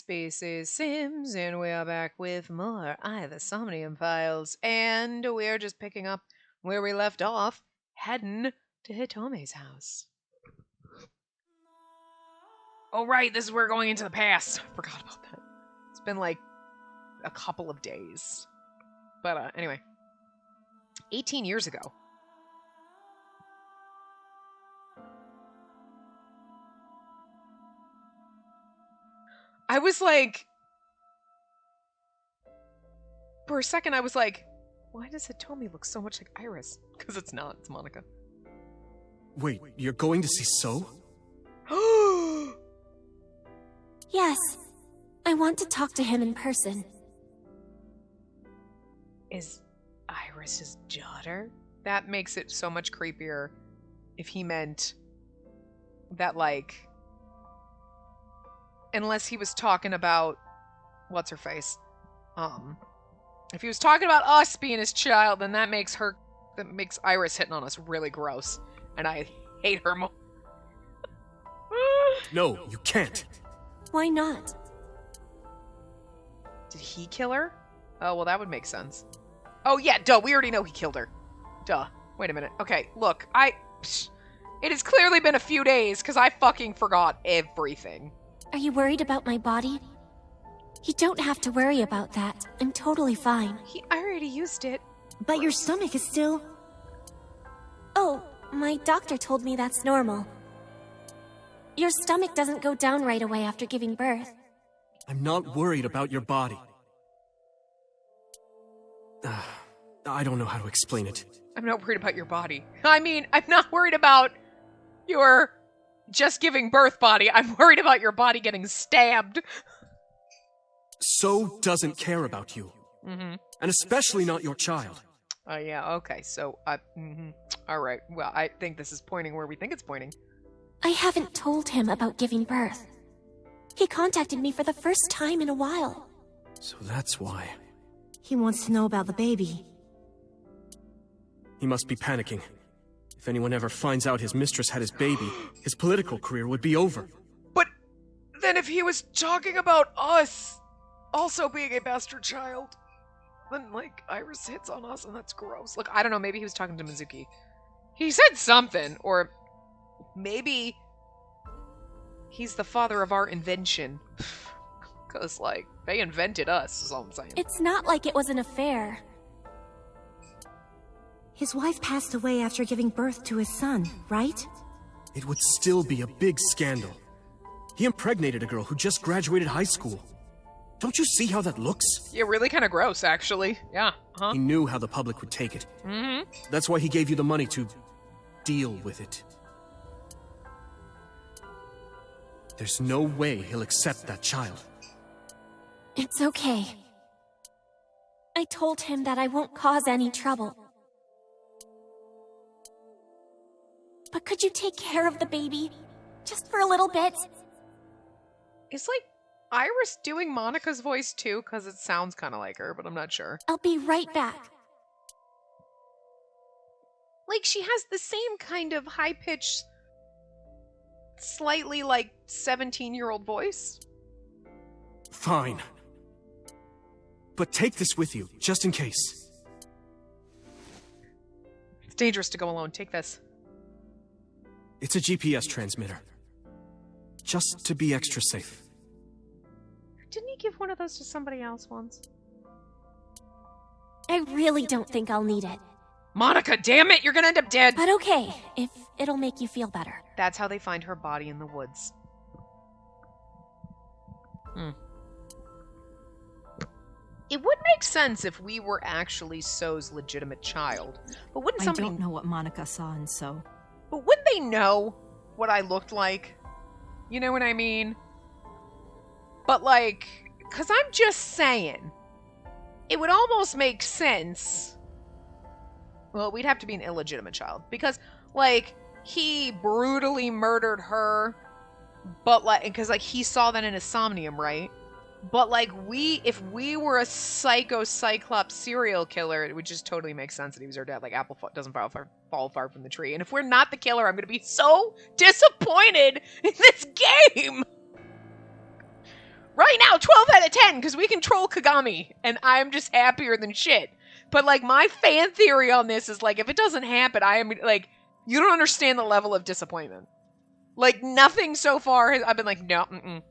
Spacey Sims, and we are back with more the Somnium Files, and we're just picking up where we left off, heading to Hitome's house. Oh right, this is where we're going into the past. Forgot about that. It's been like a couple of days. But anyway. 18 years ago. I was like, for a second I was like, why does Hitome look so much like Iris? Because it's not, it's Monica. Wait, you're going to see So? Yes. I want to talk to him in person. Is Iris's daughter? That makes it so much creepier if he meant that, like, unless he was talking about what's her face. If he was talking about us being his child, then that makes Iris hitting on us really gross. And I hate her more. No, you can't. Why not? Did he kill her? Oh, well, that would make sense. Oh, yeah, duh, we already know he killed her. Duh. Wait a minute. Okay, look, it has clearly been a few days, because I fucking forgot everything. Are you worried about my body? You don't have to worry about that. I'm totally fine. I already used it. But your stomach is still... Oh, my doctor told me that's normal. Your stomach doesn't go down right away after giving birth. I'm not worried about your body. I don't know how to explain it. I'm not worried about your body. I mean, I'm not worried about your just giving birth body. I'm worried about your body getting stabbed. So doesn't care about you. Mm-hmm. And especially not your child. Oh, yeah, okay, so, all right. Well, I think this is pointing where we think it's pointing. I haven't told him about giving birth. He contacted me for the first time in a while. So that's why. He wants to know about the baby. He must be panicking. If anyone ever finds out his mistress had his baby, his political career would be over. But then if he was talking about us also being a bastard child, then, like, Iris hits on us and that's gross. Look, I don't know, maybe he was talking to Mizuki. He said something, or maybe he's the father of our invention. Because, like, they invented us, is all I'm saying. It's not like it was an affair. His wife passed away after giving birth to his son, right? It would still be a big scandal. He impregnated a girl who just graduated high school. Don't you see how that looks? Yeah, really kind of gross, actually. Yeah, He knew how the public would take it. Mm-hmm. That's why he gave you the money to deal with it. There's no way he'll accept that child. It's okay. I told him that I won't cause any trouble. But could you take care of the baby? Just for a little bit? Is, like, Iris doing Monica's voice too? Because it sounds kind of like her, but I'm not sure. I'll be right back. Like, she has the same kind of high-pitched, slightly, like, 17-year-old voice. Fine. But take this with you, just in case. It's dangerous to go alone. Take this. It's a GPS transmitter. Just to be extra safe. Didn't he give one of those to somebody else once? I really don't think I'll need it. Monica, damn it! You're gonna end up dead! But okay, if it'll make you feel better. That's how they find her body in the woods. It would make sense if we were actually So's legitimate child. But wouldn't somebody... I don't know what Monica saw in So. But wouldn't they know what I looked like? You know what I mean? But, like, because I'm just saying, it would almost make sense. Well, we'd have to be an illegitimate child. Because, like, he brutally murdered her. But, like, because, like, he saw that in his Somnium, right? But, like, if we were a psycho Cyclops serial killer, it would just totally make sense that he was our dad. Like, apple doesn't fall far from the tree. And if we're not the killer, I'm going to be so disappointed in this game! Right? right now, 12 out of 10, because we control Kagami, and I'm just happier than shit. But, like, my fan theory on this is, like, if it doesn't happen, I am, like, you don't understand the level of disappointment. Like, nothing so far has, I've been like, no,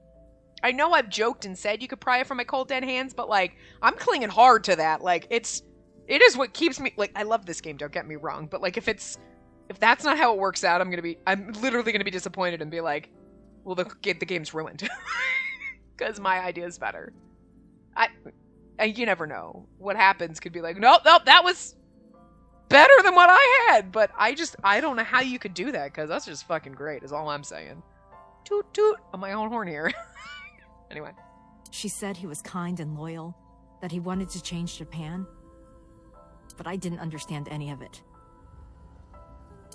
I know I've joked and said you could pry it from my cold dead hands, but, like, I'm clinging hard to that. Like, it is what keeps me, like, I love this game, don't get me wrong, but, like, if that's not how it works out, I'm literally gonna be disappointed and be like, well, the game's ruined. Because my idea is better. You never know. What happens could be like, nope, that was better than what I had. But I don't know how you could do that, because that's just fucking great, is all I'm saying. Toot toot on my own horn here. Anyway. She said he was kind and loyal, that he wanted to change Japan. But I didn't understand any of it.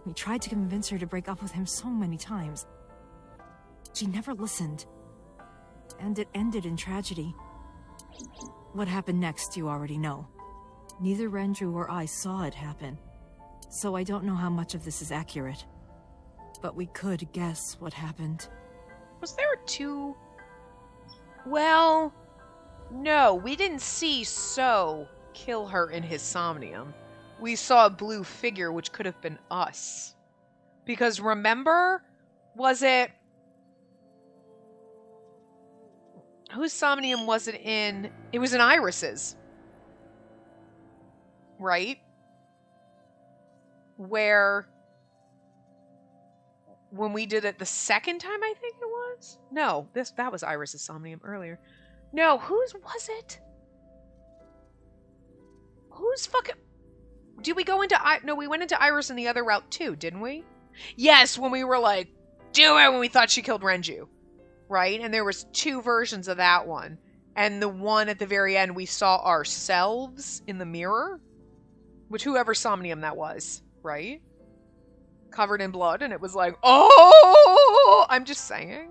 We tried to convince her to break up with him so many times. She never listened. And it ended in tragedy. What happened next, you already know. Neither Renju or I saw it happen, so I don't know how much of this is accurate. But we could guess what happened. Was there two? Well, no, we didn't see So kill her in his Somnium. We saw a blue figure, which could have been us. Because remember, was it... Whose Somnium was it in? It was in Iris's. Right? Where... When we did it the second time, I think it was? No, that was Iris's Somnium earlier. No, whose was it? Who's fucking... Did we go into... No, we went into Iris in the other route too, didn't we? Yes, when we were like, do it, when we thought she killed Renju. Right? And there was two versions of that one. And the one at the very end, we saw ourselves in the mirror. Which whoever Somnium that was, right? Covered in blood, and it was like, oh! I'm just saying.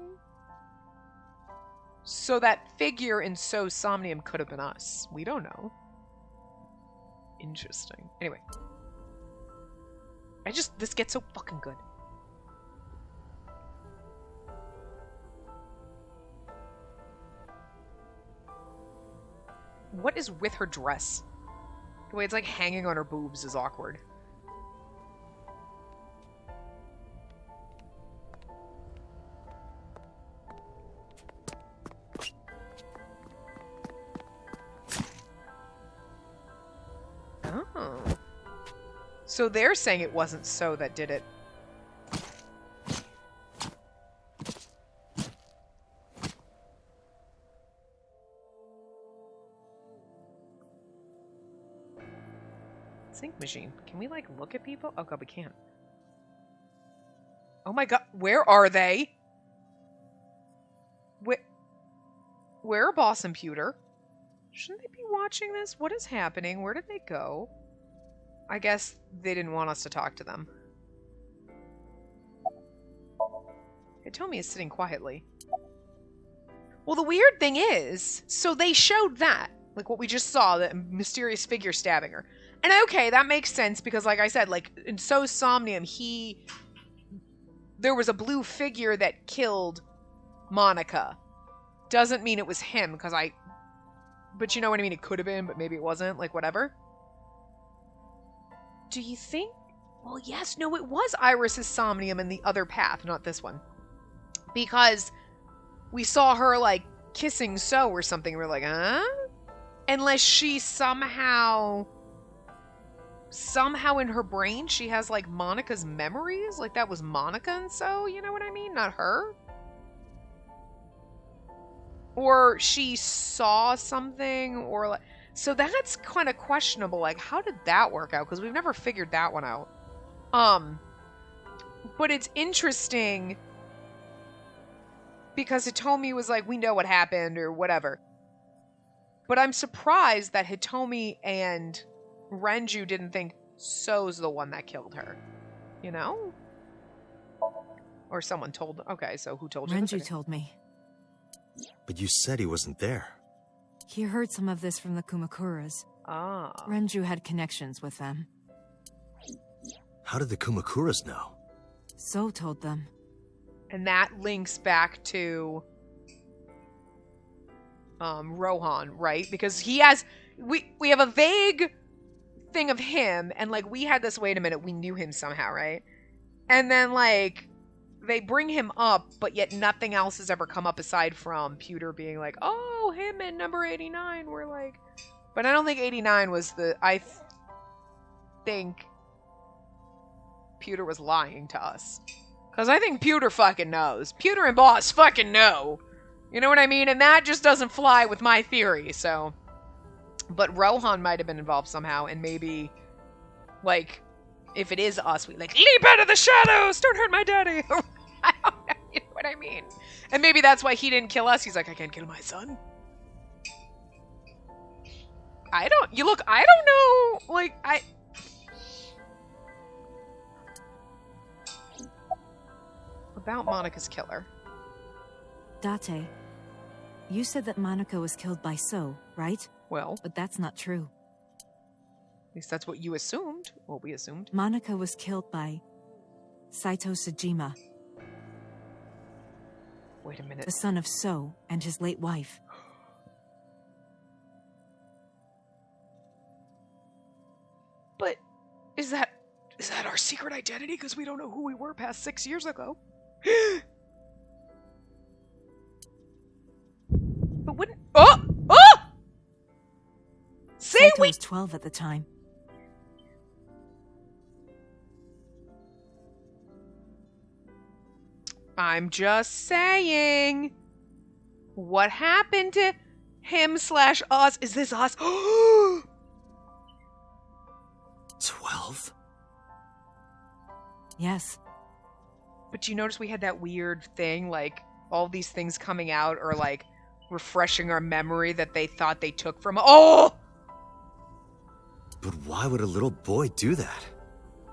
So that figure in So's Somnium could have been us. We don't know. Interesting. Anyway. This gets so fucking good. What is with her dress? The way it's like hanging on her boobs is awkward. Oh. So they're saying it wasn't So that did it. Sync machine. Can we, like, look at people? Oh god, we can't. Oh my god, where are they? Where are Boss and Pewter? Shouldn't they be watching this? What is happening? Where did they go? I guess they didn't want us to talk to them. Hitomi is sitting quietly. Well, the weird thing is, so they showed that. Like what we just saw, that mysterious figure stabbing her. And okay, that makes sense because like I said, like in So's Somnium, there was a blue figure that killed Monica. Doesn't mean it was him, but you know what I mean? It could have been, but maybe it wasn't, like whatever. Do you think? Well, yes, no, it was Iris's Somnium in the other path, not this one. Because we saw her like kissing So or something. We're like, huh? Unless she somehow in her brain, she has, like, Monica's memories? Like, that was Monica and So, you know what I mean? Not her? Or she saw something, or, like... So that's kind of questionable. Like, how did that work out? Because we've never figured that one out. But it's interesting because Hitomi was like, we know what happened, or whatever. But I'm surprised that Hitomi and Renju didn't think So's the one that killed her. You know? Or someone told them. Okay, so who told you? Renju told me. But you said he wasn't there. He heard some of this from the Kumakuras. Ah. Renju had connections with them. How did the Kumakuras know? So told them. And that links back to Rohan, right? Because he has, we have a vague thing of him, and like we had this, wait a minute, we knew him somehow, right? And then like they bring him up, but yet nothing else has ever come up aside from Pewter being like, oh, him and number 89 were like, but I don't think 89 was the, I think Pewter was lying to us. Because I think Pewter fucking knows. Pewter and Boss fucking know. You know what I mean? And that just doesn't fly with my theory, so. But Rohan might have been involved somehow, and maybe, like, if it is us, we like, leap out of the shadows! Don't hurt my daddy! I don't know, you know what I mean? And maybe that's why he didn't kill us. He's like, I can't kill my son. I don't know, like, about Monica's killer. Date, you said that Monica was killed by So, right? Well, But that's not true. at least that's what you assumed. Well, we assumed. Monica was killed by Saito Sejima, Wait a minute. the son of So and his late wife. But is that our secret identity? Because we don't know who we were past 6 years ago. But wouldn't... Oh! Say Saito we... was 12 at the time. I'm just saying. What happened to him / us? Is this us? 12? Yes. But you notice we had that weird thing, like, all these things coming out are, like, refreshing our memory that they thought they took from... Oh! But why would a little boy do that?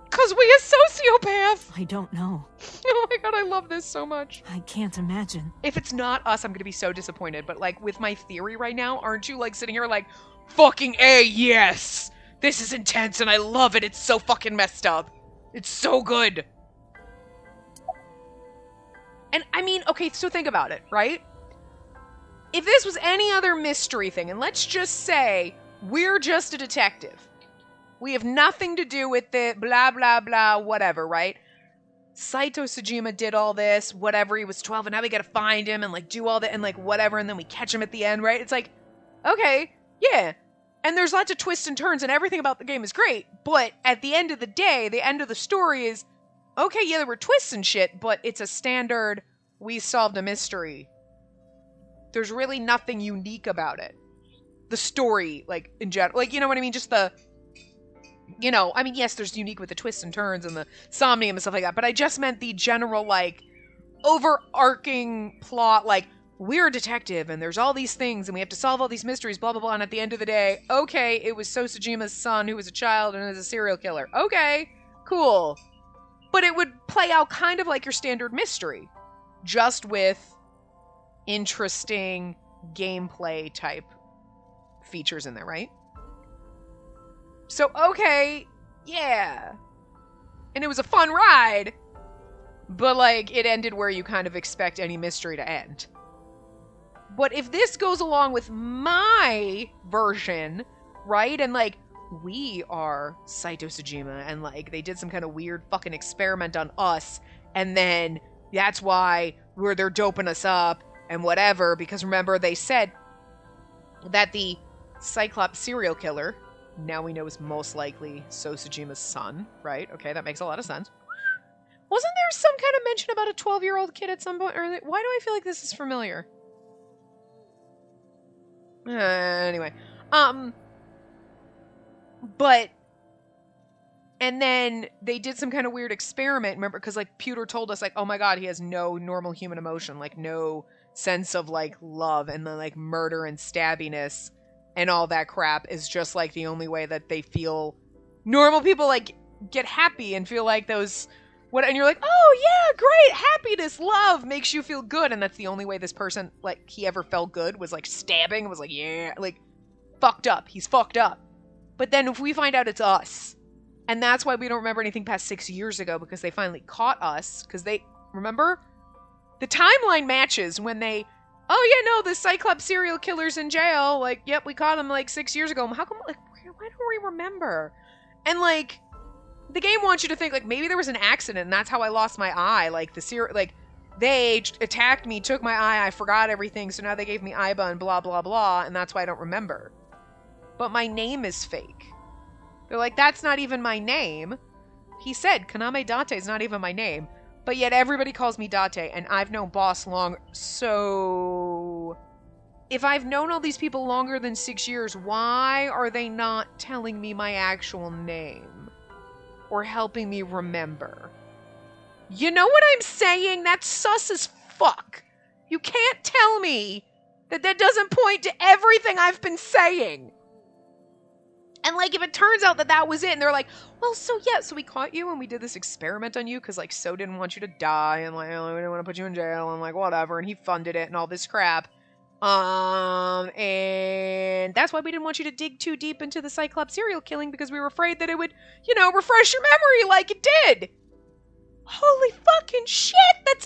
Because we a sociopath! I don't know. Oh my god, I love this so much. I can't imagine. If it's not us, I'm gonna be so disappointed. But, like, with my theory right now, aren't you, like, sitting here like, fucking A, yes! This is intense and I love it. It's so fucking messed up. It's so good. And, I mean, okay, so think about it, right? If this was any other mystery thing, and let's just say we're just a detective. We have nothing to do with it, blah, blah, blah, whatever, right? Saito Sejima did all this, whatever, he was 12, and now we gotta find him and, like, do all that, and, like, whatever, and then we catch him at the end, right? It's like, okay, yeah. And there's lots of twists and turns, and everything about the game is great, but at the end of the day, the end of the story is, okay, yeah, there were twists and shit, but it's a standard, we solved a mystery. There's really nothing unique about it. The story, like, in general, like, you know what I mean? Just the, you know, I mean, yes, there's unique with the twists and turns and the Somnium and stuff like that, but I just meant the general, like, overarching plot, like, we're a detective and there's all these things and we have to solve all these mysteries, blah, blah, blah, and at the end of the day, okay, it was Sosajima's son who was a child and is a serial killer. Okay, cool. But it would play out kind of like your standard mystery, just with interesting gameplay type features in there, right? So, okay, yeah. And it was a fun ride, but, like, it ended where you kind of expect any mystery to end. But if this goes along with my version, right, and, like, we are Saito Sejima, and, like, they did some kind of weird fucking experiment on us, and then that's why they're doping us up, and whatever, because remember, they said that the Cyclops serial killer, now we know is most likely Sosajima's son, right? Okay, that makes a lot of sense. Wasn't there some kind of mention about a 12-year-old kid at some point? Or why do I feel like this is familiar? Anyway. But, and then they did some kind of weird experiment, remember? Because, like, Pewter told us, like, oh my god, he has no normal human emotion, like, no sense of, like, love, and then, like, murder and stabbiness and all that crap is just, like, the only way that they feel normal people, like, get happy and feel like those, what, and you're like, oh yeah, great, happiness, love makes you feel good, and that's the only way this person, like, he ever felt good was, like, stabbing, was like, yeah, like, fucked up, he's fucked up. But then if we find out it's us, and that's why we don't remember anything past 6 years ago, because they finally caught us, because they, remember? The timeline matches when they oh yeah, no, the Cyclops serial killer's in jail. Like, yep, we caught him like 6 years ago. How come, like, why don't we remember? And like, the game wants you to think like maybe there was an accident and that's how I lost my eye. Like they attacked me, took my eye, I forgot everything, so now they gave me Iba and blah blah blah, and that's why I don't remember. But my name is fake. They're like, that's not even my name. He said Kaname Date is not even my name. But yet everybody calls me Date, and I've known Boss long, so if I've known all these people longer than 6 years, why are they not telling me my actual name? Or helping me remember? You know what I'm saying? That's sus as fuck. You can't tell me that doesn't point to everything I've been saying. And, like, if it turns out that was it, and they're like, well, so we caught you and we did this experiment on you because, like, So didn't want you to die, and, like, oh, we didn't want to put you in jail, and, like, whatever, and he funded it and all this crap. And that's why we didn't want you to dig too deep into the Cyclops serial killing, because we were afraid that it would, refresh your memory like it did. Holy fucking shit, that's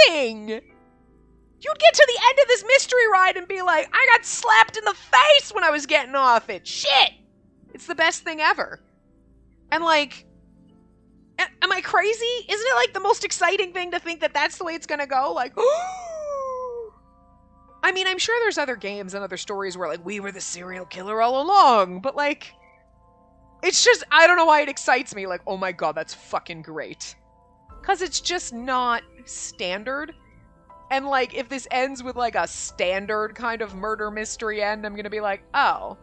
amazing! You'd get to the end of this mystery ride and be like, I got slapped in the face when I was getting off it. Shit! It's the best thing ever. And like, am I crazy? Isn't it like the most exciting thing to think that that's the way it's gonna go? Like, I mean, I'm sure there's other games and other stories where like, we were the serial killer all along, but like, it's just, I don't know why it excites me. Like, oh my god, that's fucking great. Cause it's just not standard. And like, if this ends with like a standard kind of murder mystery end, I'm gonna be like, oh.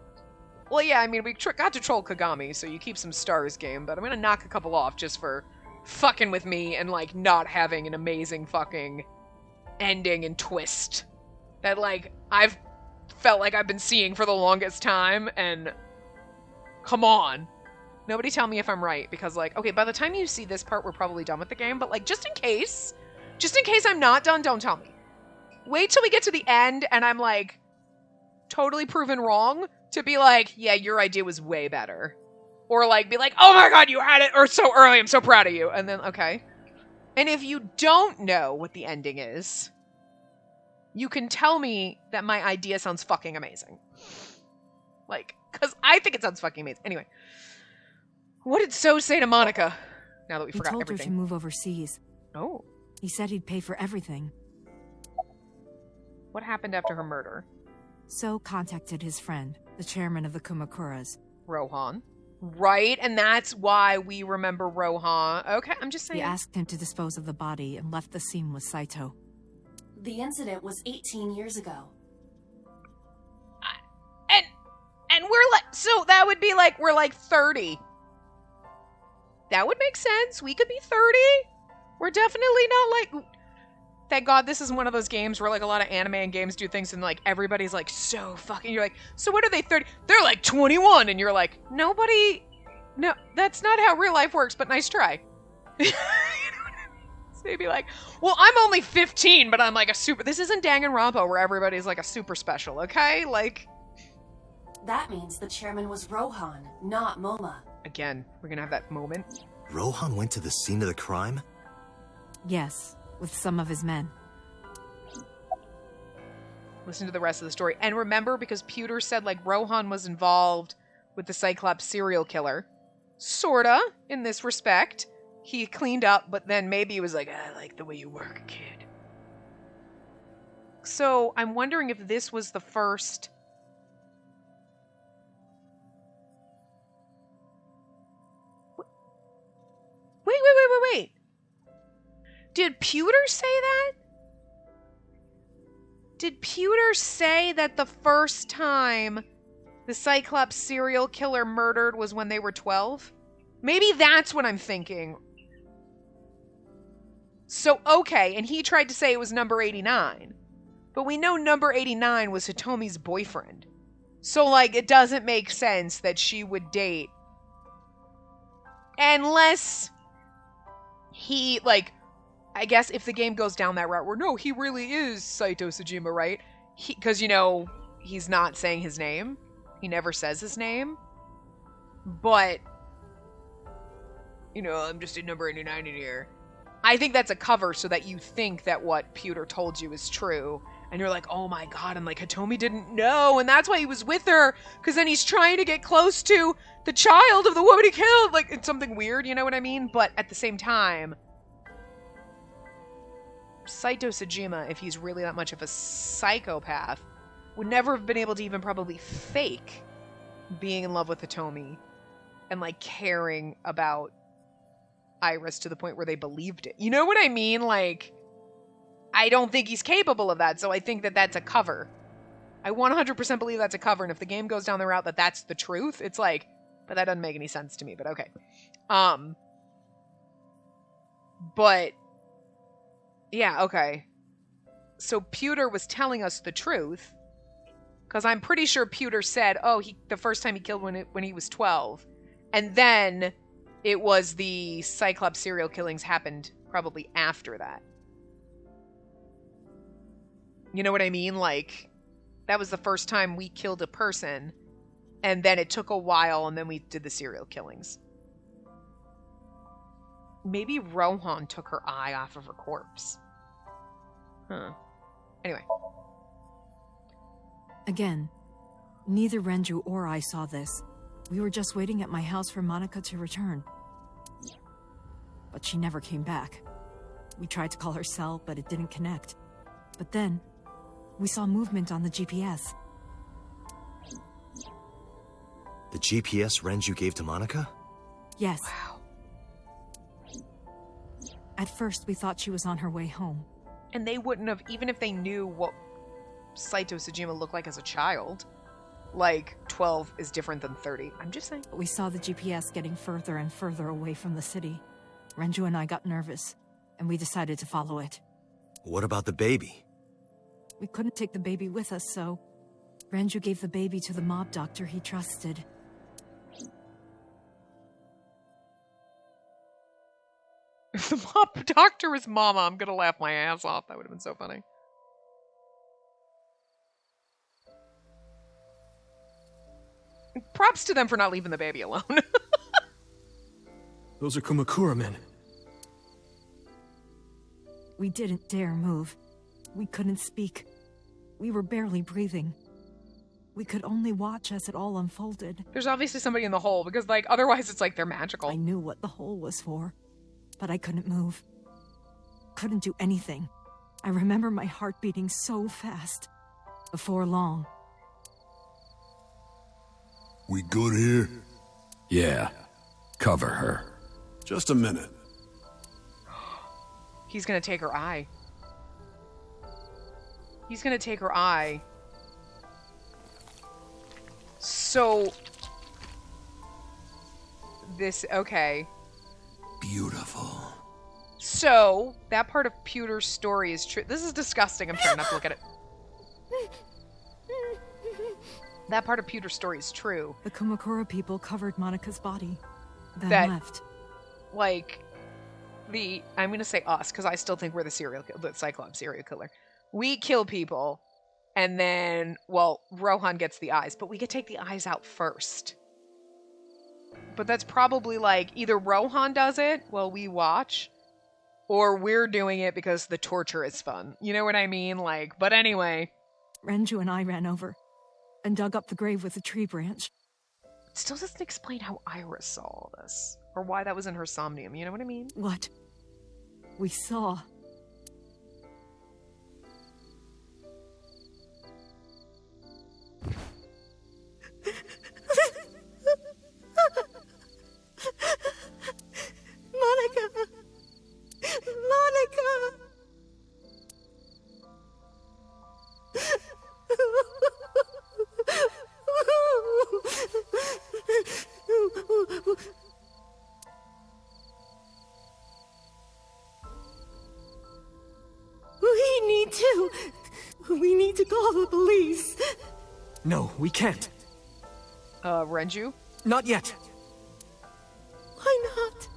Well, yeah, I mean, we got to troll Kagami, so you keep some stars, game, but I'm gonna knock a couple off just for fucking with me and, like, not having an amazing fucking ending and twist that, like, I've felt like I've been seeing for the longest time, and come on. Nobody tell me if I'm right, because, like, okay, by the time you see this part, we're probably done with the game, but, like, just in case I'm not done, don't tell me. Wait till we get to the end, and I'm, like, totally proven wrong, to be like, yeah, your idea was way better. Or, like, be like, oh my god, you had it or so early, I'm so proud of you. And then, okay. And if you don't know what the ending is, you can tell me that my idea sounds fucking amazing. Like, because I think it sounds fucking amazing. Anyway. What did So say to Monica? Now that we forgot everything. He told her to move overseas. Oh. He said he'd pay for everything. What happened after her murder? So contacted his friend, the chairman of the Kumakuras. Rohan. Right, and that's why we remember Rohan. Okay, I'm just saying. He asked him to dispose of the body and left the scene with Saito. The incident was 18 years ago. And we're like, so that would be like, we're like 30. That would make sense. We could be 30. We're definitely not like... Thank God this isn't one of those games where, like, a lot of anime and games do things and, like, everybody's, like, so fucking... You're like, so what are they, 30? They're, like, 21! And you're like, nobody... No, that's not how real life works, but nice try. You know what I mean? So they'd be like, well, I'm only 15, but I'm, like, a super... This isn't Danganronpa where everybody's, like, a super special, okay? Like... That means the chairman was Rohan, not Moma. Again, we're gonna have that moment. Rohan went to the scene of the crime? Yes, with some of his men. Listen to the rest of the story. And remember, because Pewter said, like, Rohan was involved with the Cyclops serial killer. Sorta, in this respect. He cleaned up, but then maybe he was like, I like the way you work, kid. So, I'm wondering if this was the first... Wait. Did Pewter say that? Did Pewter say that the first time the Cyclops serial killer murdered was when they were 12? Maybe that's what I'm thinking. So, okay, and he tried to say it was number 89. But we know number 89 was Hitomi's boyfriend. So, like, it doesn't make sense that she would date. Unless he, like... I guess if the game goes down that route where, no, he really is Saito Sejima, right? Because, you know, he's not saying his name. He never says his name. But, you know, I'm just in number 89 in here. I think that's a cover so that you think that what Pewter told you is true. And you're like, oh my god, and like Hitomi didn't know, and that's why he was with her, because then he's trying to get close to the child of the woman he killed. Like, it's something weird, you know what I mean? But at the same time, Saito Sejima, if he's really that much of a psychopath, would never have been able to even probably fake being in love with Hitomi and like caring about Iris to the point where they believed it. You know what I mean? Like, I don't think he's capable of that, so I think that that's a cover. I 100% believe that's a cover, and if the game goes down the route that that's the truth, it's like, but that doesn't make any sense to me, but okay. But, yeah, okay. So Pewter was telling us the truth, because I'm pretty sure Pewter said, oh, the first time he killed when he was 12, and then it was the Cyclops serial killings happened probably after that. You know what I mean? Like, that was the first time we killed a person, and then it took a while, and then we did the serial killings. Maybe Rohan took her eye off of her corpse. Huh. Anyway. Again, neither Renju or I saw this. We were just waiting at my house for Monica to return. But she never came back. We tried to call her cell, but it didn't connect. But then, we saw movement on the GPS. The GPS Renju gave to Monica? Yes. Wow. At first, we thought she was on her way home. And they wouldn't have, even if they knew what Saito Sejima looked like as a child, like 12 is different than 30. I'm just saying. But we saw the GPS getting further and further away from the city. Renju and I got nervous, and we decided to follow it. What about the baby? We couldn't take the baby with us, so Renju gave the baby to the mob doctor he trusted. If the mob doctor was Mama, I'm gonna laugh my ass off. That would have been so funny. Props to them for not leaving the baby alone. Those are Kumakura men. We didn't dare move. We couldn't speak. We were barely breathing. We could only watch as it all unfolded. There's obviously somebody in the hole, because, like, otherwise it's like they're magical. I knew what the hole was for, but I couldn't move. Couldn't do anything. I remember my heart beating so fast. Before long. We good here? Yeah. Cover her. Just a minute. He's gonna take her eye. He's gonna take her eye. So... okay. Beautiful. So, that part of Pewter's story is true. This is disgusting. I'm trying not to look at it. That part of Pewter's story is true. The Kumakura people covered Monica's body, then left. Like, I'm gonna say us, because I still think we're the Cyclops serial killer. We kill people, and then, well, Rohan gets the eyes, but we could take the eyes out first. But that's probably like, either Rohan does it while we watch, or we're doing it because the torture is fun. You know what I mean? Like, but anyway. Renju and I ran over, and dug up the grave with a tree branch. It still doesn't explain how Iris saw all this, or why that was in her Somnium, you know what I mean? What we saw. Monica! Monica! We need to call the police. No, we can't. Renju? Not yet. Why not?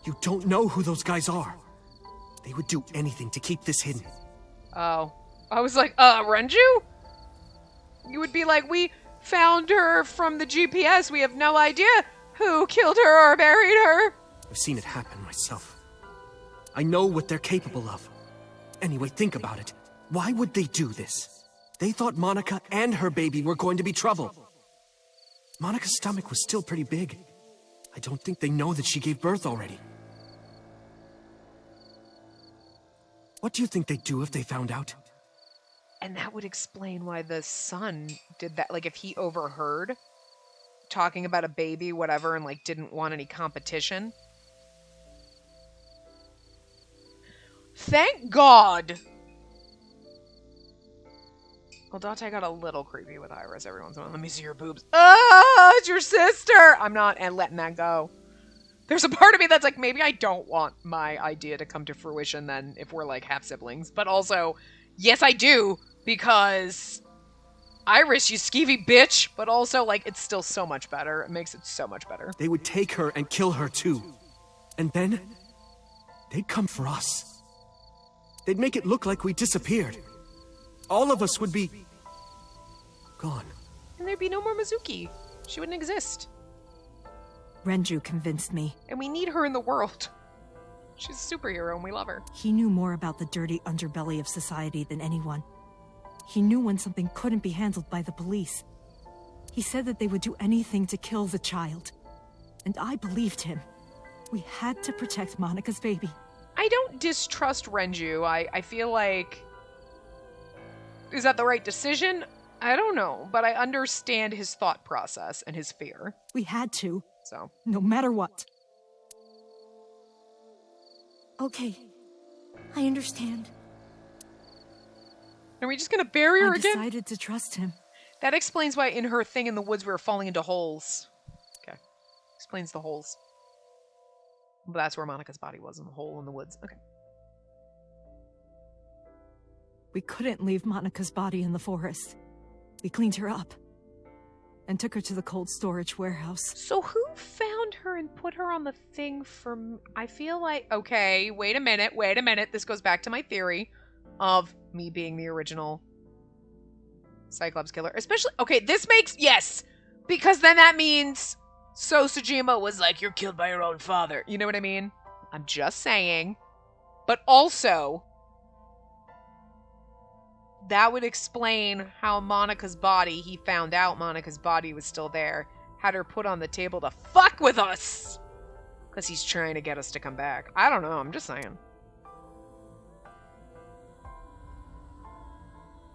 You don't know who those guys are. They would do anything to keep this hidden. Oh. I was like, Renju? You would be like, we found her from the GPS. We have no idea who killed her or buried her. I've seen it happen myself. I know what they're capable of. Anyway, think about it. Why would they do this? They thought Monica and her baby were going to be trouble. Monica's stomach was still pretty big. I don't think they know that she gave birth already. What do you think they'd do if they found out? And that would explain why the son did that. Like, if he overheard talking about a baby, whatever, and, like, didn't want any competition. Thank God! Well, Dante got a little creepy with Iris every once in a while. Let me see your boobs. Oh, it's your sister! I'm not letting that go. There's a part of me that's like, maybe I don't want my idea to come to fruition then if we're, like, half-siblings. But also, yes, I do, because Iris, you skeevy bitch. But also, like, it's still so much better. It makes it so much better. They would take her and kill her, too. And then, they'd come for us. They'd make it look like we disappeared. All of us would be gone. And there'd be no more Mizuki. She wouldn't exist. Renju convinced me. And we need her in the world. She's a superhero and we love her. He knew more about the dirty underbelly of society than anyone. He knew when something couldn't be handled by the police. He said that they would do anything to kill the child. And I believed him. We had to protect Monica's baby. I don't distrust Renju. I feel like... Is that the right decision? I don't know, but I understand his thought process and his fear. We had to. So. No matter what. Okay. I understand. Are we just gonna bury her again? I decided to trust him. That explains why in her thing in the woods we were falling into holes. Okay. Explains the holes. But that's where Monica's body was, in the hole in the woods. Okay. We couldn't leave Monica's body in the forest. We cleaned her up and took her to the cold storage warehouse. So who found her and put her on the thing for... I feel like... Okay, wait a minute. This goes back to my theory of me being the original Cyclops killer. Especially... Okay, this makes... Yes! Because then that means... So Tsujima was like, you're killed by your own father. You know what I mean? I'm just saying. But also... That would explain how Monica's body, he found out Monica's body was still there, had her put on the table to fuck with us! Because he's trying to get us to come back. I don't know, I'm just saying.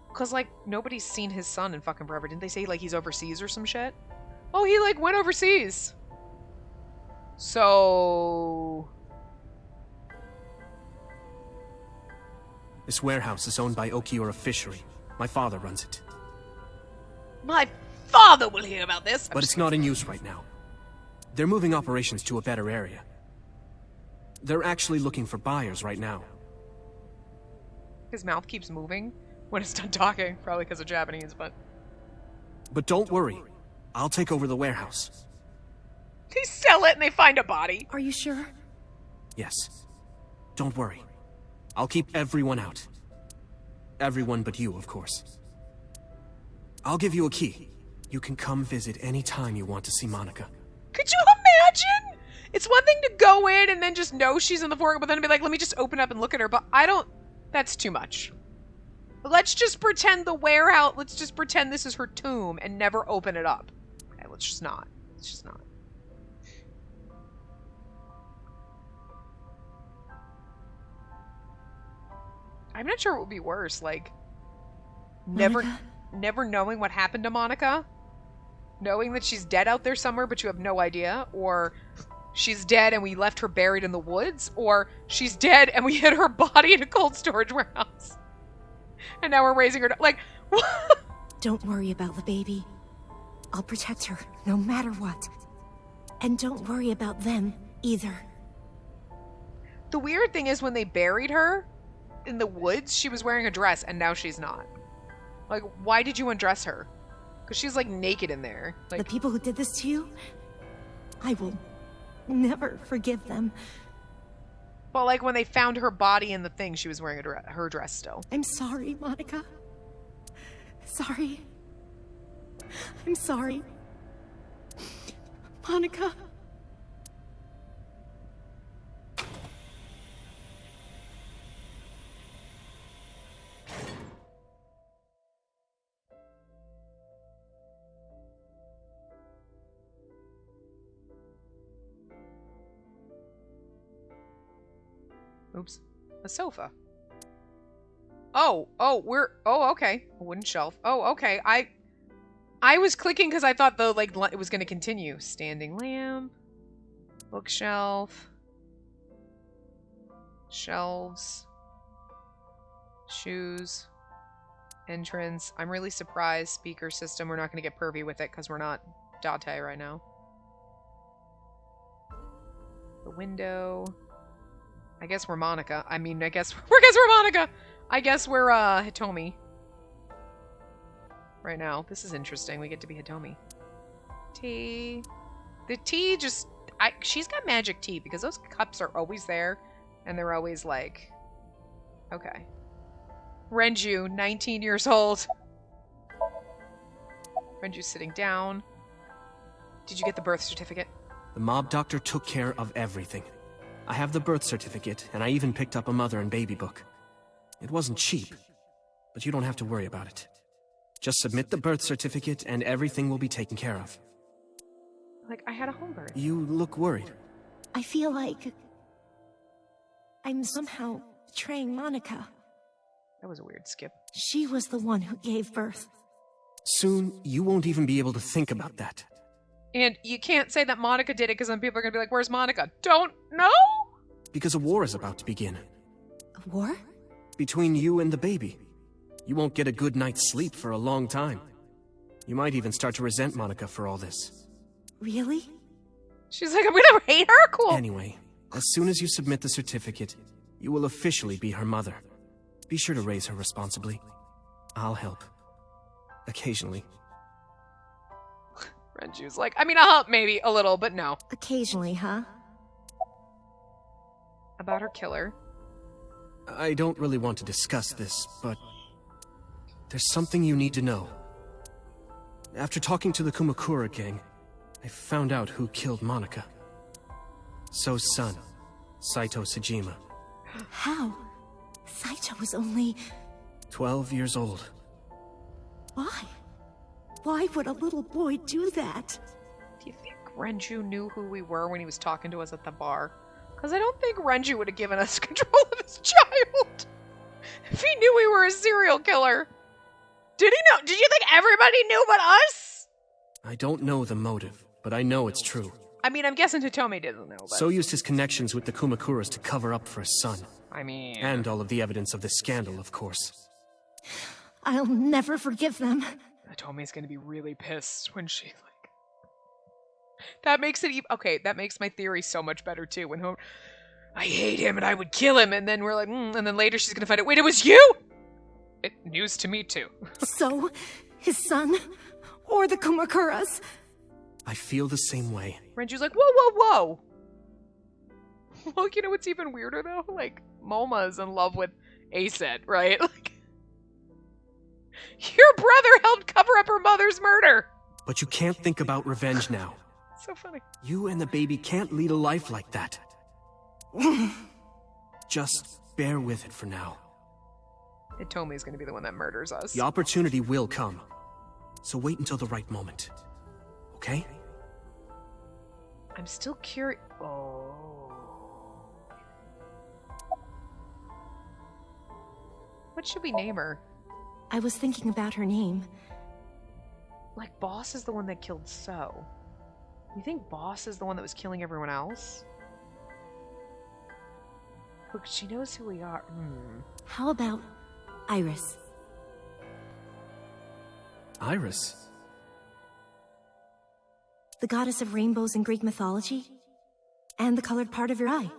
Because, like, nobody's seen his son in fucking forever. Didn't they say, like, he's overseas or some shit? Oh, he, like, went overseas. So... This warehouse is owned by Okiura Fishery. My father runs it. My father will hear about this! But it's not in use right now. They're moving operations to a better area. They're actually looking for buyers right now. His mouth keeps moving when it's done talking. Probably because of Japanese, but... But don't worry. I'll take over the warehouse. They sell it and they find a body. Are you sure? Yes. Don't worry. I'll keep everyone out. Everyone but you, of course. I'll give you a key. You can come visit any time you want to see Monica. Could you imagine? It's one thing to go in and then just know she's in the forest, but then be like, let me just open up and look at her. But I don't... That's too much. Let's just pretend the warehouse... Let's just pretend this is her tomb and never open it up. Okay, let's just not. Let's just not. I'm not sure what would be worse, like... Never knowing what happened to Monica? Knowing that she's dead out there somewhere, but you have no idea? Or she's dead and we left her buried in the woods? Or she's dead and we hid her body in a cold storage warehouse? And now we're raising her... Like, what? Don't worry about the baby. I'll protect her, no matter what. And don't worry about them, either. The weird thing is when they buried her in the woods, she was wearing a dress, and now she's not. Like, why did you undress her? Because she's, like, naked in there. Like, the people who did this to you, I will never forgive them. But, like, when they found her body in the thing, she was wearing her dress still. I'm sorry, Monica. Sorry. I'm sorry. Monica. Oops. A sofa. Oh, okay. A wooden shelf. Oh, okay. I was clicking because I thought it was going to continue. Standing lamp. Bookshelf. Shelves. Shoes. Entrance. I'm really surprised. Speaker system. We're not going to get pervy with it because we're not Date right now. The window. I guess we're Monica. I guess we're Monica. I guess we're Hitomi. Right now. This is interesting. We get to be Hitomi. Tea. The tea just... she's got magic tea because those cups are always there. And they're always like... Okay. Renju, 19 years old. Renju's sitting down. Did you get the birth certificate? The mob doctor took care of everything. I have the birth certificate, and I even picked up a mother and baby book. It wasn't cheap, but you don't have to worry about it. Just submit the birth certificate, and everything will be taken care of. Like, I had a home birth. You look worried. I feel like I'm somehow betraying Monica. That was a weird skip. She was the one who gave birth. Soon, you won't even be able to think about that. And you can't say that Monica did it because then people are going to be like, where's Monica? Don't know? Because a war is about to begin. A war? Between you and the baby. You won't get a good night's sleep for a long time. You might even start to resent Monica for all this. Really? She's like, I'm gonna hate her? Cool. Anyway, as soon as you submit the certificate, you will officially be her mother. Be sure to raise her responsibly. I'll help. Occasionally. Renju's like, I'll help maybe a little, but no. Occasionally, huh? About her killer. I don't really want to discuss this, but there's something you need to know. After talking to the Kumakura gang, I found out who killed Monica. So's son, Saito Sejima. How? Saito was only... 12 years old. Why? Why would a little boy do that? Do you think Renju knew who we were when he was talking to us at the bar? Because I don't think Renju would have given us control of his child. If he knew we were a serial killer. Did he know? Did you think everybody knew but us? I don't know the motive, but I know it's true. I'm guessing Hitomi doesn't know. But... So used his connections with the Kumakuras to cover up for his son. And all of the evidence of this scandal, of course. I'll never forgive them. Hitomi's gonna be really pissed when she, That makes it okay, that makes my theory so much better, too. When I hate him and I would kill him, and then we're like, and then later she's gonna find out, wait, it was you? News to me, too. So, his son? Or the Kumakuras? I feel the same way. Renju's like, whoa, whoa, whoa! Well, you know what's even weirder, though? Moma's in love with Aset, right? Your brother helped cover up her mother's murder! But you can't think about revenge now. So funny. You and the baby can't lead a life like that. Just bear with it for now. Hitomi's gonna be the one that murders us. The opportunity will come. So wait until the right moment. Okay? I'm still curious. Oh. What should we name her? I was thinking about her name. Boss is the one that killed So. You think Boss is the one that was killing everyone else? Look, she knows who we are. How about Iris? Iris? The goddess of rainbows in Greek mythology? And the colored part of your eye.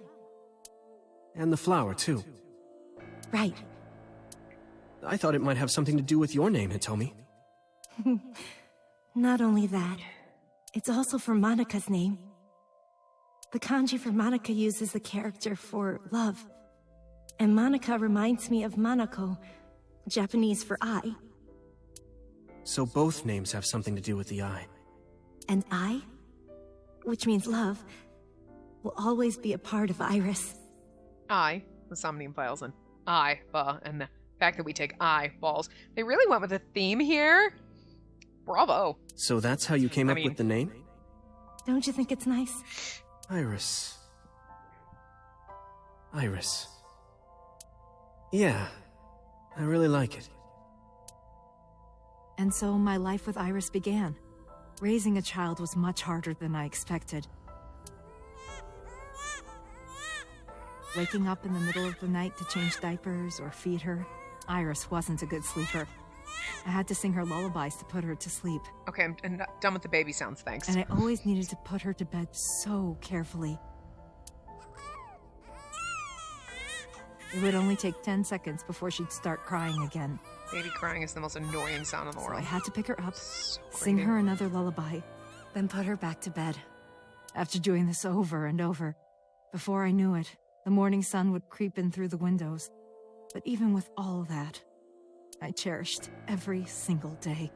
And the flower, too. Right. I thought it might have something to do with your name, Hitomi. Not only that, it's also for Monika's name. The kanji for Monica uses the character for love. And Monica reminds me of Manako, Japanese for eye. So both names have something to do with the eye. And I, which means love, will always be a part of Iris. I, the Somnium files, and and the fact that we take eyeballs. They really went with a theme here. Bravo. So that's how you came up with the name? Don't you think it's nice? Iris. Iris. Yeah, I really like it. And so my life with Iris began. Raising a child was much harder than I expected. Waking up in the middle of the night to change diapers or feed her, Iris wasn't a good sleeper. I had to sing her lullabies to put her to sleep. Okay, I'm done with the baby sounds, thanks. And I always needed to put her to bed so carefully. It would only take 10 seconds before she'd start crying again. Baby crying is the most annoying sound in the So world. I had to pick her up, So sing grating. her another lullaby, then put her back to bed. After doing this over and over, before I knew it, the morning sun would creep in through the windows. But even with all that, I cherished every single day.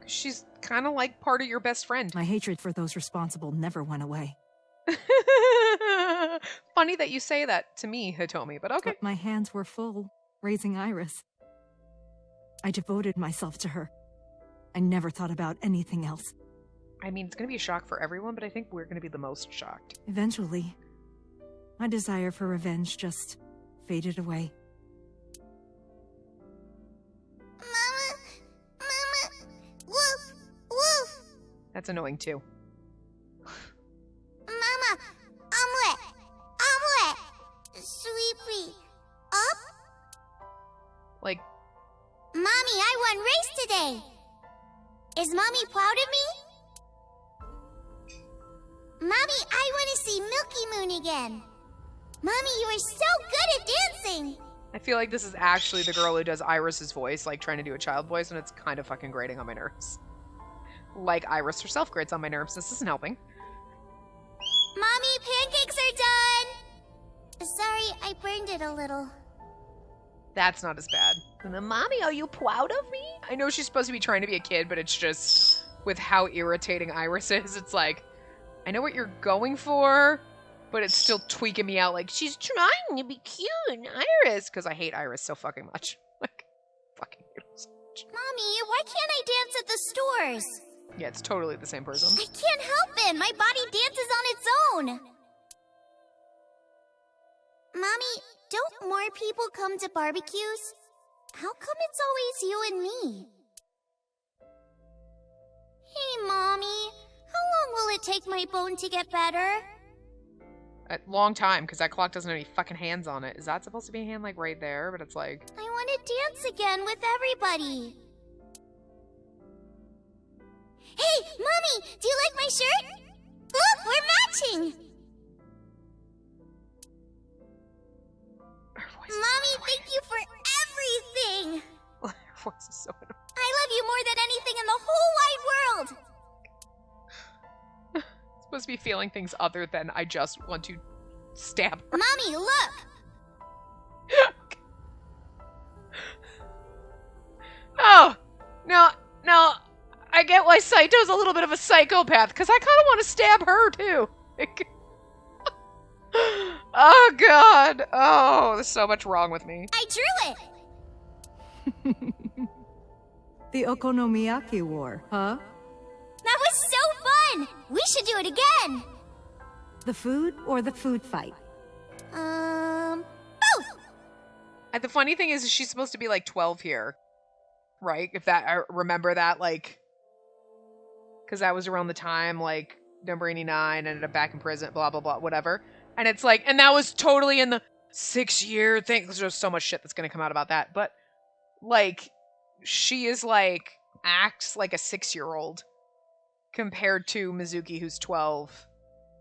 She's kind of like part of your best friend. My hatred for those responsible never went away. Funny that you say that to me, Hitomi, but okay. But my hands were full, raising Iris. I devoted myself to her. I never thought about anything else. I mean, it's going to be a shock for everyone, but I think we're going to be the most shocked. Eventually, my desire for revenge just faded away. Mama, woof, woof. That's annoying too. Mama, omelet, sweepy, up. Like, Mommy, I won race today. Is Mommy proud of me? Mommy, I want to see Milky Moon again. Mommy, you are so good at dancing. I feel like this is actually the girl who does Iris's voice, like trying to do a child voice, and it's kind of fucking grating on my nerves. Like Iris herself grates on my nerves. This isn't helping. Mommy, pancakes are done. Sorry, I burned it a little. That's not as bad. And then, Mommy, are you proud of me? I know she's supposed to be trying to be a kid, but it's just, with how irritating Iris is, it's like, I know what you're going for, but it's still tweaking me out, like, she's trying to be cute, Iris, because I hate Iris so fucking much. Like, fucking hate her so much. Mommy, why can't I dance at the stores? Yeah, it's totally the same person. I can't help it. My body dances on its own. Mommy, don't more people come to barbecues? How come it's always you and me? Hey, Mommy. How long will it take my bone to get better? A long time, because that clock doesn't have any fucking hands on it. Is that supposed to be a hand, like, right there? But it's like... I want to dance again with everybody. Hey, Mommy, do you like my shirt? Look, we're matching. Her voice Mommy, thank you for everything. Her voice is so annoying. I love you more than anything in the whole wide world. Supposed to be feeling things other than I just want to stab her. Mommy, look. Oh, no, I get why Saito's a little bit of a psychopath, because I kind of want to stab her, too. Oh, God. Oh, there's so much wrong with me. I drew it. The Okonomiyaki War, huh? That was so fun. We should do it again. The food or the food fight? Both. And the funny thing is she's supposed to be like 12 here, right? If that, I remember that, like, because that was around the time, like, number 89 ended up back in prison, blah, blah, blah, whatever. And it's like, and that was totally in the 6-year thing. There's just so much shit that's going to come out about that. But, like, she is, like, acts like a 6-year-old compared to Mizuki, who's 12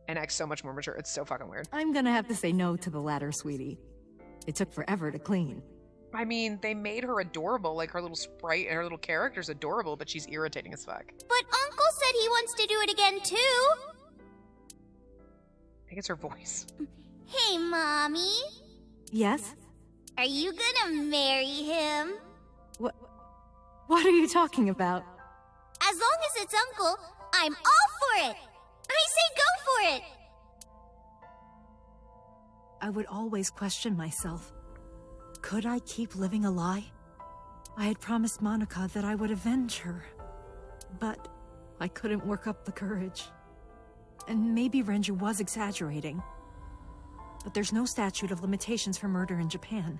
and acts so much more mature. It's so fucking weird. I'm gonna have to say no to the latter, sweetie. It took forever to clean. I mean, they made her adorable. Like, her little sprite and her little character's adorable, but she's irritating as fuck. But Uncle said he wants to do it again, too. I think it's her voice. Hey, Mommy. Yes? Are you gonna marry him? What are you talking about? As long as it's Uncle, I'm all for it. I say go for it. I would always question myself. Could I keep living a lie? I had promised Monica that I would avenge her. But I couldn't work up the courage. And maybe Renju was exaggerating. But there's no statute of limitations for murder in Japan.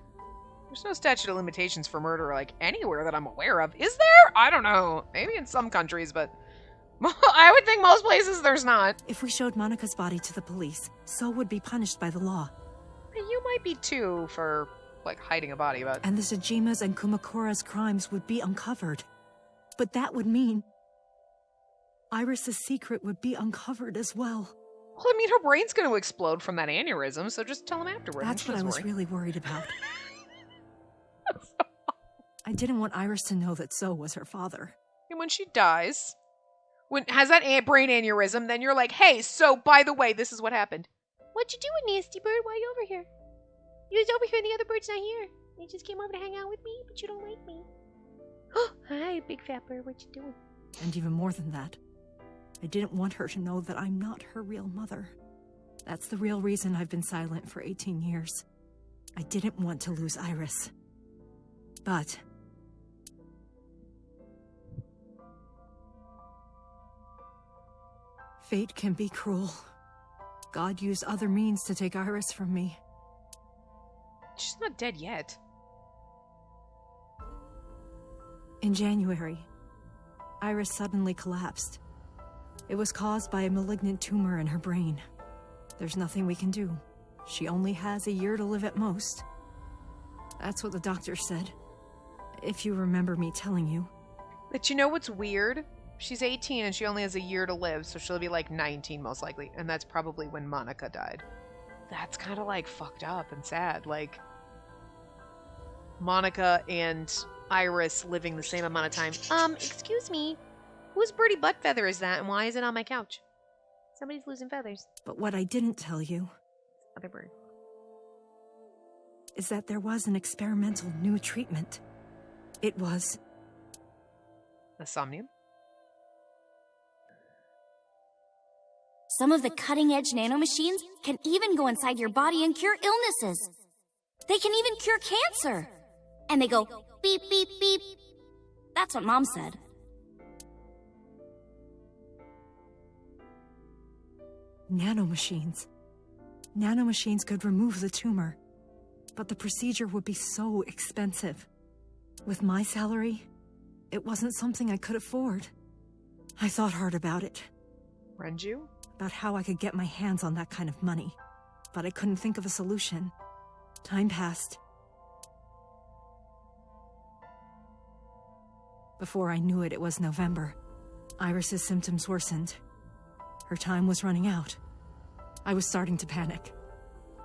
There's no statute of limitations for murder, like, anywhere that I'm aware of. Is there? I don't know. Maybe in some countries, but I would think most places there's not. If we showed Monika's body to the police, So would be punished by the law. You might be too for, like, hiding a body, but... And the Tsujima's and Kumakura's crimes would be uncovered. But that would mean Iris's secret would be uncovered as well. Well, I mean, her brain's going to explode from that aneurysm, so just tell him afterwards. That's what I was really worried about. I didn't want Iris to know that So was her father. And when she dies, when has that brain aneurysm, then you're like, hey, so by the way, this is what happened. What you doing, nasty bird? Why you over here? You was over here and the other bird's not here. They just came over to hang out with me, but you don't like me. Hi, big fat bird. What you doing? And even more than that, I didn't want her to know that I'm not her real mother. That's the real reason I've been silent for 18 years. I didn't want to lose Iris. But fate can be cruel. God used other means to take Iris from me. She's not dead yet. In January, Iris suddenly collapsed. It was caused by a malignant tumor in her brain. There's nothing we can do. She only has a year to live at most. That's what the doctor said. If you remember me telling you. But you know what's weird? She's 18 and she only has a year to live, so she'll be like 19 most likely. And that's probably when Monica died. That's kind of like fucked up and sad. Like, Monica and Iris living the same amount of time. Excuse me. Whose birdie butt feather is that and why is it on my couch? Somebody's losing feathers. But what I didn't tell you Other bird. is that there was an experimental new treatment. It was... The Somnium? Some of the cutting-edge nanomachines can even go inside your body and cure illnesses. They can even cure cancer. And they go beep, beep, beep. That's what Mom said. Nanomachines. Nanomachines could remove the tumor. But the procedure would be so expensive. With my salary, it wasn't something I could afford. I thought hard about it. Renju? About how I could get my hands on that kind of money. But I couldn't think of a solution. Time passed. Before I knew it, it was November. Iris's symptoms worsened. Her time was running out. I was starting to panic.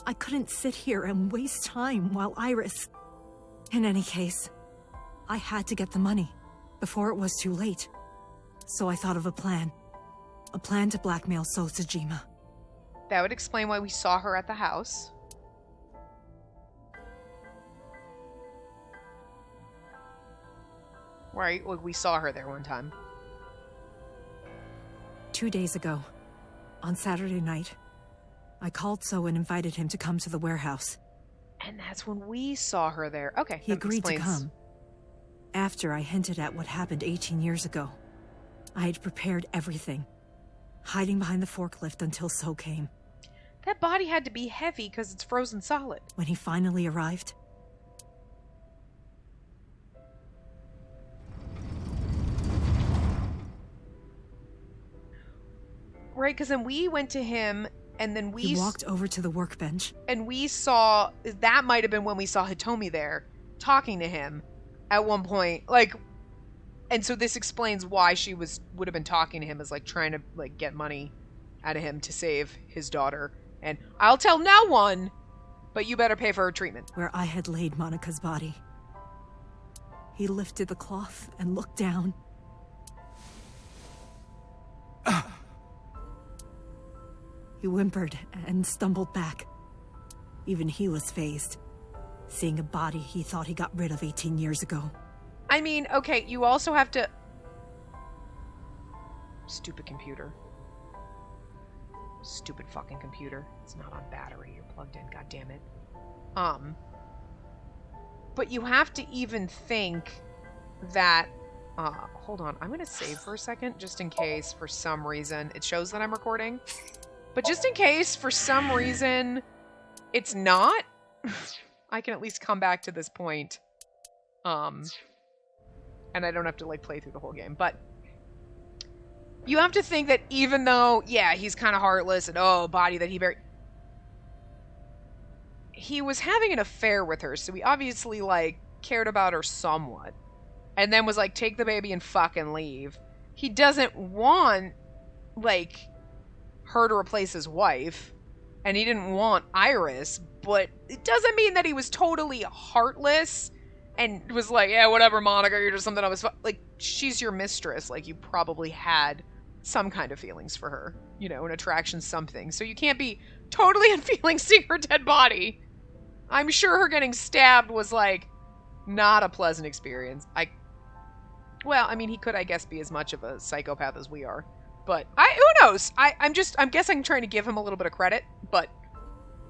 I couldn't sit here and waste time while Iris... In any case, I had to get the money before it was too late. So I thought of a plan. A plan to blackmail So Tsujima. That would explain why we saw her at the house. Right, well, we saw her there one time. 2 days ago, on Saturday night, I called So and invited him to come to the warehouse. And that's when we saw her there. Okay, he agreed to come. After I hinted at what happened 18 years ago, I had prepared everything, hiding behind the forklift until So came. That body had to be heavy because it's frozen solid. When he finally arrived, right, because then we went to him, and then he walked over to the workbench. And we saw, that might have been when we saw Hitomi there, talking to him at one point. Like, and so this explains why she would have been talking to him, as like trying to like get money out of him to save his daughter. And I'll tell no one, but you better pay for her treatment. Where I had laid Monika's body. He lifted the cloth and looked down. He whimpered and stumbled back. Even he was fazed, seeing a body he thought he got rid of 18 years ago. I mean, okay, you also have to... Stupid computer. Stupid fucking computer. It's not on battery. You're plugged in, god damn it. But you have to even think that... hold on. I'm gonna save for a second, just in case, for some reason. It shows that I'm recording. But just in case, for some reason, it's not. I can at least come back to this point. And I don't have to, like, play through the whole game. But you have to think that even though, yeah, he's kind of heartless and, oh, body that he buried, he was having an affair with her, so he obviously, like, cared about her somewhat. And then was like, take the baby and fucking leave. He doesn't want, like, her to replace his wife. And he didn't want Iris, but it doesn't mean that he was totally heartless and was like, yeah, whatever, Monica, you're just something I was... Like, she's your mistress. Like, you probably had some kind of feelings for her. You know, an attraction, something. So you can't be totally unfeeling seeing her dead body. I'm sure her getting stabbed was, like, not a pleasant experience. Well, I mean, he could, I guess, be as much of a psychopath as we are. But, who knows? I'm guessing I'm trying to give him a little bit of credit, but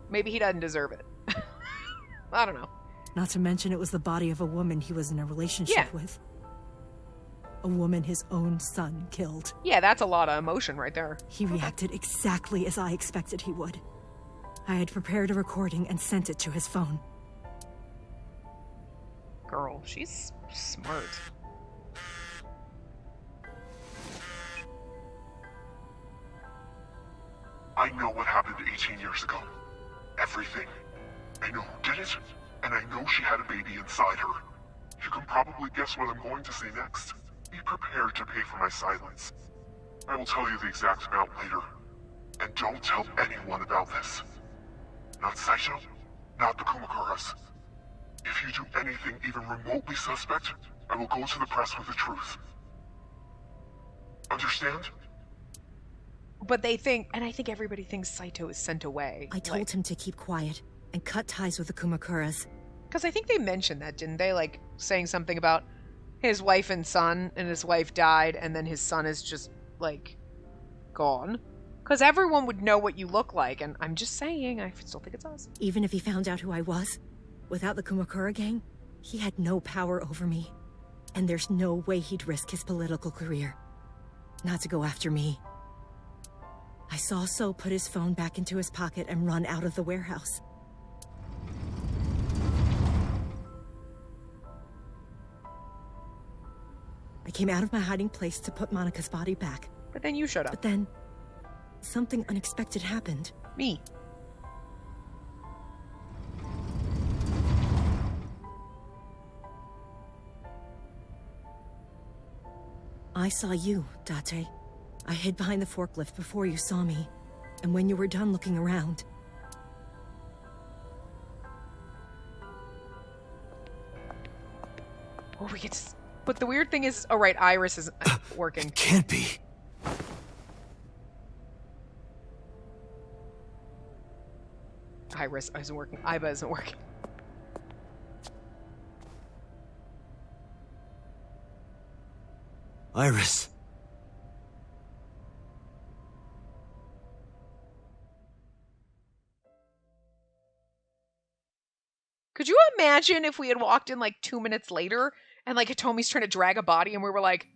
maybe he doesn't deserve it. I don't know. Not to mention it was the body of a woman he was in a relationship with. A woman his own son killed. Yeah, that's a lot of emotion right there. He reacted exactly as I expected he would. I had prepared a recording and sent it to his phone. Girl, she's smart. I know what happened 18 years ago. Everything. I know who did it, and I know she had a baby inside her. You can probably guess what I'm going to say next. Be prepared to pay for my silence. I will tell you the exact amount later. And don't tell anyone about this. Not Saito, not the Kumakuras. If you do anything even remotely suspect, I will go to the press with the truth. Understand? But they think, and I think everybody thinks Saito is sent away. I told him to keep quiet and cut ties with the Kumakuras. Because I think they mentioned that, didn't they? Like, saying something about his wife and son, and his wife died, and then his son is just, like, gone. Because everyone would know what you look like, and I'm just saying, I still think it's us. Even if he found out who I was, without the Kumakura gang, he had no power over me. And there's no way he'd risk his political career. Not to go after me. I saw So put his phone back into his pocket and run out of the warehouse. I came out of my hiding place to put Monica's body back. But then you showed up. But then, something unexpected happened. Me. I saw you, Date. I hid behind the forklift before you saw me, and when you were done looking around... Oh, we get to... But the weird thing is... Oh, right, Iris isn't working. It can't be. Iris isn't working. Iba isn't working. Iris. Could you imagine if we had walked in like 2 minutes later and like Hitomi's trying to drag a body and we were like,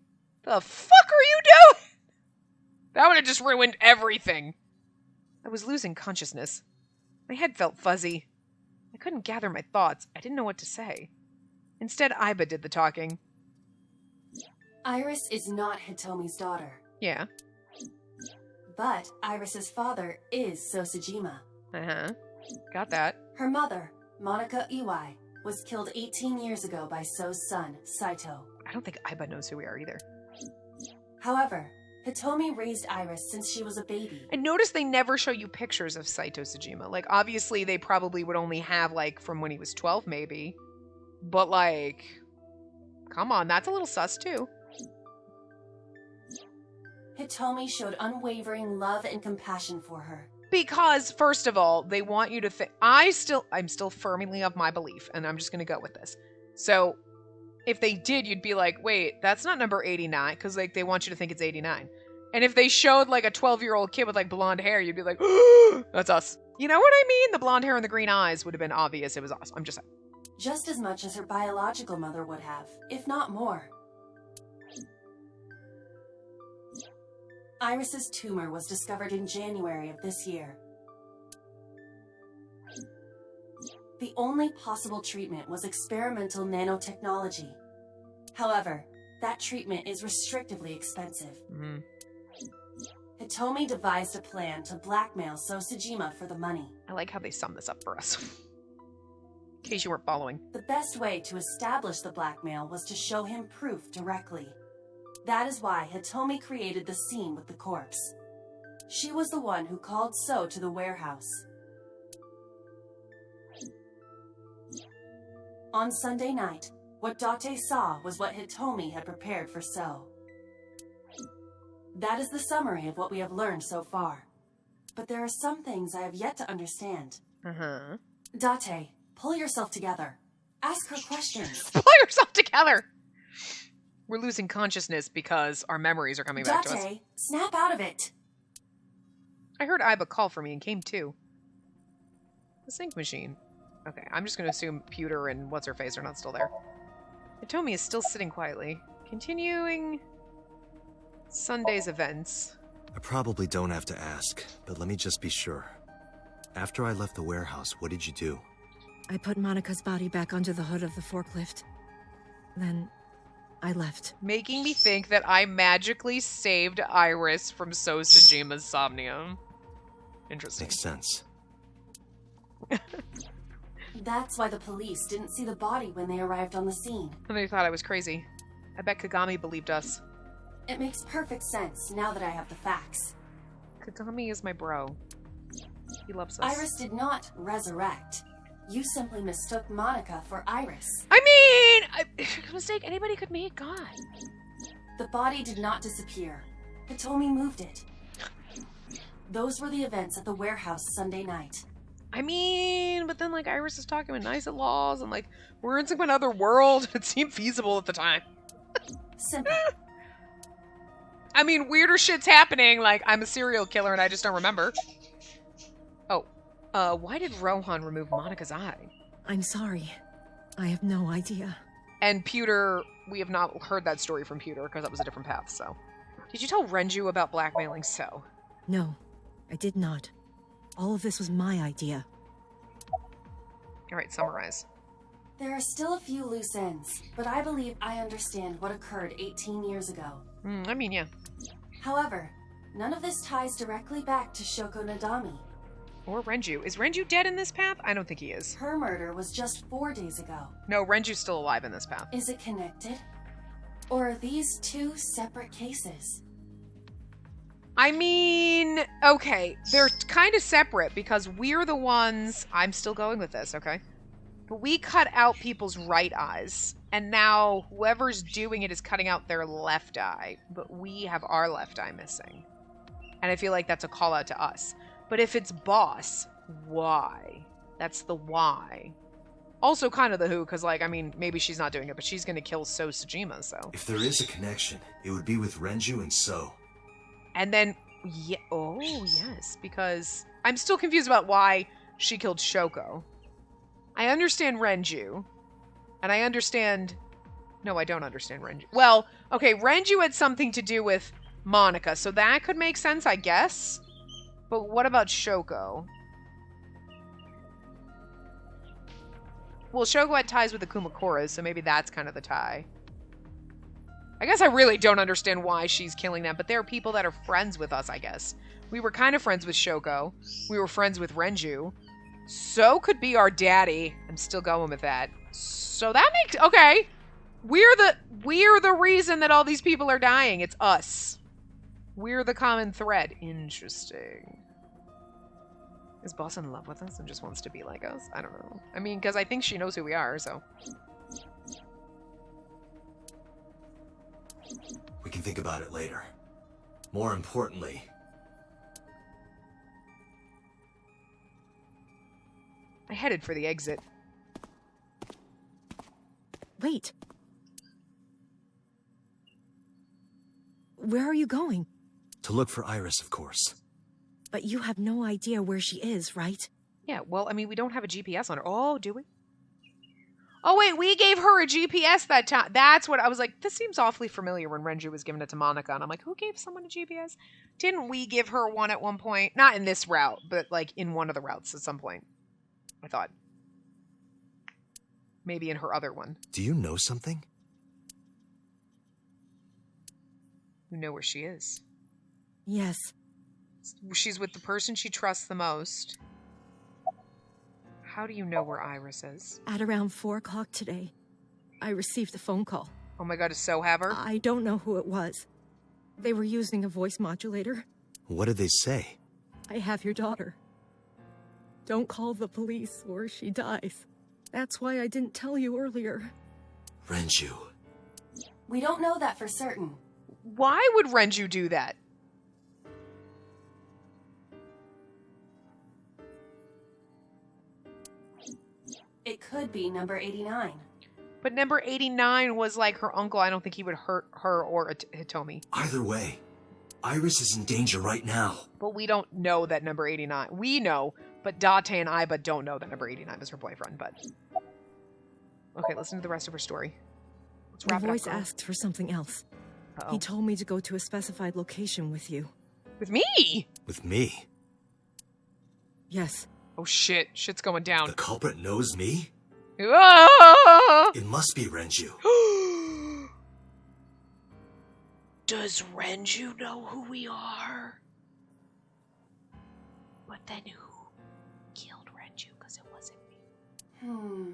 the fuck are you doing? That would have just ruined everything. I was losing consciousness. My head felt fuzzy. I couldn't gather my thoughts. I didn't know what to say. Instead, Iba did the talking. Iris is not Hitomi's daughter. Yeah. But Iris's father is Sosajima. Uh-huh. Got that. Her mother, Monica Iwai, was killed 18 years ago by So's son, Saito. I don't think Iba knows who we are either. However, Hitomi raised Iris since she was a baby. And notice they never show you pictures of Saito Sejima. Like, obviously, they probably would only have, like, from when he was 12, maybe. But, like, come on, that's a little sus, too. Hitomi showed unwavering love and compassion for her. Because, first of all, they want you to think... I'm still firmly of my belief, and I'm just going to go with this. So, if they did, you'd be like, wait, that's not number 89, because, like, they want you to think it's 89. And if they showed, like, a 12-year-old kid with, like, blonde hair, you'd be like, that's us. You know what I mean? The blonde hair and the green eyes would have been obvious. It was us. I'm just saying. Just as much as her biological mother would have, if not more. Iris's tumor was discovered in January of this year. The only possible treatment was experimental nanotechnology. However, that treatment is restrictively expensive. Hitomi devised a plan to blackmail Sosajima for the money. I like how they sum this up for us. In case you weren't following. The best way to establish the blackmail was to show him proof directly. That is why Hitomi created the scene with the corpse. She was the one who called So to the warehouse. On Sunday night, what Date saw was what Hitomi had prepared for So. That is the summary of what we have learned so far. But there are some things I have yet to understand. Date, pull yourself together. Ask her questions. Pull yourself together! We're losing consciousness because our memories are coming back to us. Date, snap out of it. I heard Iba call for me and came too. The sync machine. Okay, I'm just going to assume Pewter and What's-Her-Face are not still there. Hitomi is still sitting quietly. Continuing Sunday's events. I probably don't have to ask, but let me just be sure. After I left the warehouse, what did you do? I put Monika's body back under the hood of the forklift. Then I left. Making me think that I magically saved Iris from Sosajima's Somnium. Interesting. Makes sense. That's why the police didn't see the body when they arrived on the scene. And they thought I was crazy. I bet Kagami believed us. It makes perfect sense now that I have the facts. Kagami is my bro. He loves us. Iris did not resurrect. You simply mistook Monica for Iris. I mean, mistake anybody could make. God. The body did not disappear. Hitomi moved it. Those were the events at the warehouse Sunday night. I mean, but then, like, Iris is talking with nice at laws, and, like, we're in some other world. It seemed feasible at the time. Simple. I mean, weirder shit's happening, like, I'm a serial killer and I just don't remember. Oh. Why did Rohan remove Monica's eye? I'm sorry. I have no idea. And Pewter, we have not heard that story from Pewter, because that was a different path, so. Did you tell Renju about blackmailing So? No, I did not. All of this was my idea. Alright, summarize. There are still a few loose ends, but I believe I understand what occurred 18 years ago. I mean, yeah. However, none of this ties directly back to Shoko Nadami. Or Renju. Is Renju dead in this path? I don't think he is. Her murder was just 4 days ago. No, Renju's still alive in this path. Is it connected? Or are these two separate cases? I mean, okay, they're kind of separate because we're the ones... I'm still going with this, okay? But we cut out people's right eyes, and now whoever's doing it is cutting out their left eye, but we have our left eye missing. And I feel like that's a call out to us. But if it's boss, why? That's the why. Also kind of the who, because, like, I mean, maybe she's not doing it, but she's going to kill Sosajima, so... If there is a connection, it would be with Renju and So. And then, yeah, oh, yes, because I'm still confused about why she killed Shoko. I understand Renju, and I understand... No, I don't understand Renju. Well, okay, Renju had something to do with Monica, so that could make sense, I guess. But what about Shoko? Well, Shoko had ties with the Kumakuras, so maybe that's kind of the tie. I guess I really don't understand why she's killing them, but there are people that are friends with us, I guess. We were kind of friends with Shoko. We were friends with Renju. So could be our daddy. I'm still going with that. So that makes... Okay. We're the reason that all these people are dying. It's us. We're the common thread. Interesting. Is Boss in love with us and just wants to be like us? I don't know. I mean, because I think she knows who we are, so... We can think about it later. More importantly... I headed for the exit. Wait. Where are you going? To look for Iris, of course. But you have no idea where she is, right? Yeah, well, I mean, we don't have a GPS on her. Oh, do we? Oh, wait, we gave her a GPS that time. That's what I was like, this seems awfully familiar when Renju was giving it to Monica. And I'm like, who gave someone a GPS? Didn't we give her one at one point? Not in this route, but like in one of the routes at some point. I thought. Maybe in her other one. Do you know something? You know where she is. Yes. She's with the person she trusts the most. How do you know where Iris is? At around 4 o'clock today, I received a phone call. Oh my god, does So have her? I don't know who it was. They were using a voice modulator. What did they say? I have your daughter. Don't call the police or she dies. That's why I didn't tell you earlier. Renju. We don't know that for certain. Why would Renju do that? It could be number 89. But number 89 was like her uncle. I don't think he would hurt her or Hitomi. Either way, Iris is in danger right now. But we don't know that number 89. We know, but Date and Aiba don't know that number 89 is her boyfriend. But okay, listen to the rest of her story. Let's The wrap it up, voice girl. asked for something else. Uh-oh. He told me to go to a specified location with you. With me? With me? Yes. Oh shit, shit's going down. The culprit knows me? Ah! It must be Renju. Does Renju know who we are? But then who killed Renju? Because it wasn't me.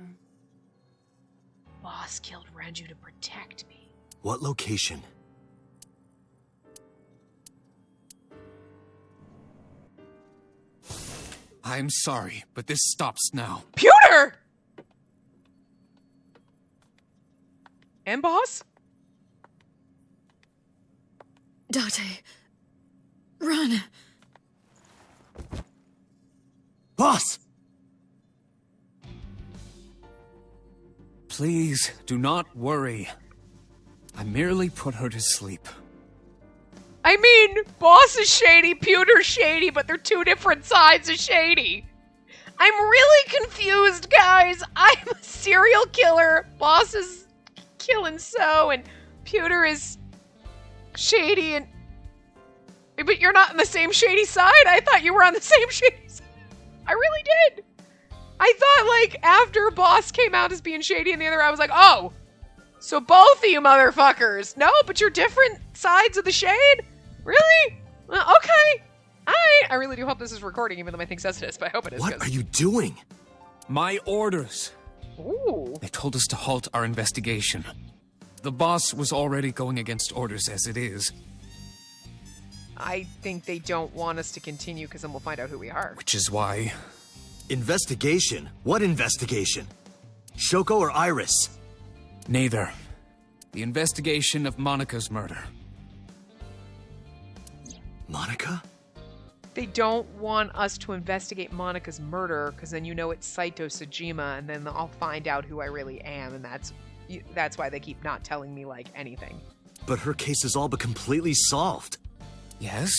Boss killed Renju to protect me. What location? I'm sorry, but this stops now. Pewter! And boss? Date. Run. Boss! Please, do not worry. I merely put her to sleep. I mean, boss is shady, Pewter's shady, but they're two different sides of shady. I'm really confused, guys. I'm a serial killer. Boss is killing So, and Pewter is shady, and... But you're not on the same shady side? I thought you were on the same shady side. I really did. I thought, like, after Boss came out as being shady and the other, I was like, oh, so both of you motherfuckers. No, but you're different sides of the shade? Really? Well, okay. I really do hope this is recording, even though my thing says it is, but I hope it is. What are you doing? My orders. Ooh. They told us to halt our investigation. The boss was already going against orders as it is. I think they don't want us to continue, because then we'll find out who we are. Which is why... Investigation? What investigation? Shoko or Iris? Neither. The investigation of Monika's murder. Monica? They don't want us to investigate Monika's murder, because then you know it's Saito Sajima, and then I'll find out who I really am, and that's why they keep not telling me, like, anything. But her case is all but completely solved. Yes,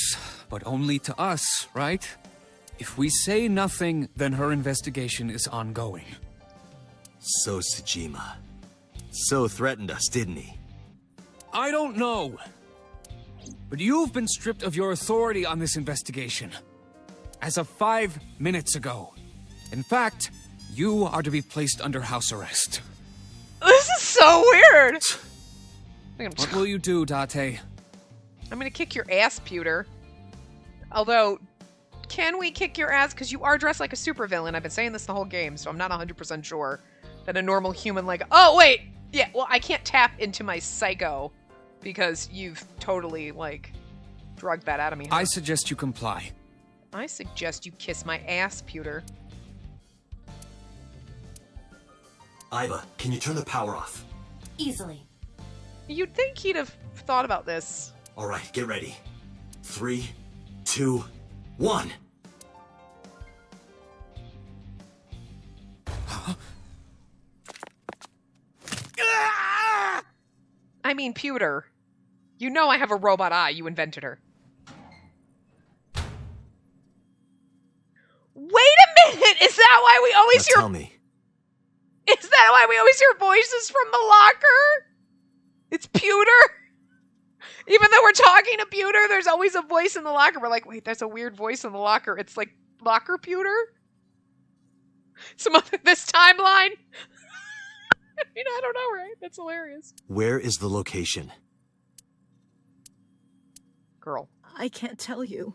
but only to us, right? If we say nothing, then her investigation is ongoing. So Sajima. So threatened us, didn't he? I don't know. But you've been stripped of your authority on this investigation. As of 5 minutes ago. In fact, you are to be placed under house arrest. This is so weird! What will you do, Date? I'm gonna kick your ass, Pewter. Although, can we kick your ass? Because you are dressed like a supervillain. I've been saying this the whole game, so I'm not 100% sure that a normal human like... Oh, wait! Yeah, well, I can't tap into my psycho because you've totally, like, drugged that out of me. Huh? I suggest you comply. I suggest you kiss my ass, Pewter. Aiba, can you turn the power off? Easily. You'd think he'd have thought about this. Alright, get ready. 3, 2, 1. I mean, Pewter. You know I have a robot eye. You invented her. Wait a minute! Is that why we always hear... Tell me. Is that why we always hear voices from the locker? It's Pewter? Even though we're talking to Pewter, there's always a voice in the locker. We're like, wait, there's a weird voice in the locker. It's like locker Pewter? Some other... This timeline? mean, I don't know, right? That's hilarious. Where is the location? Girl. I can't tell you.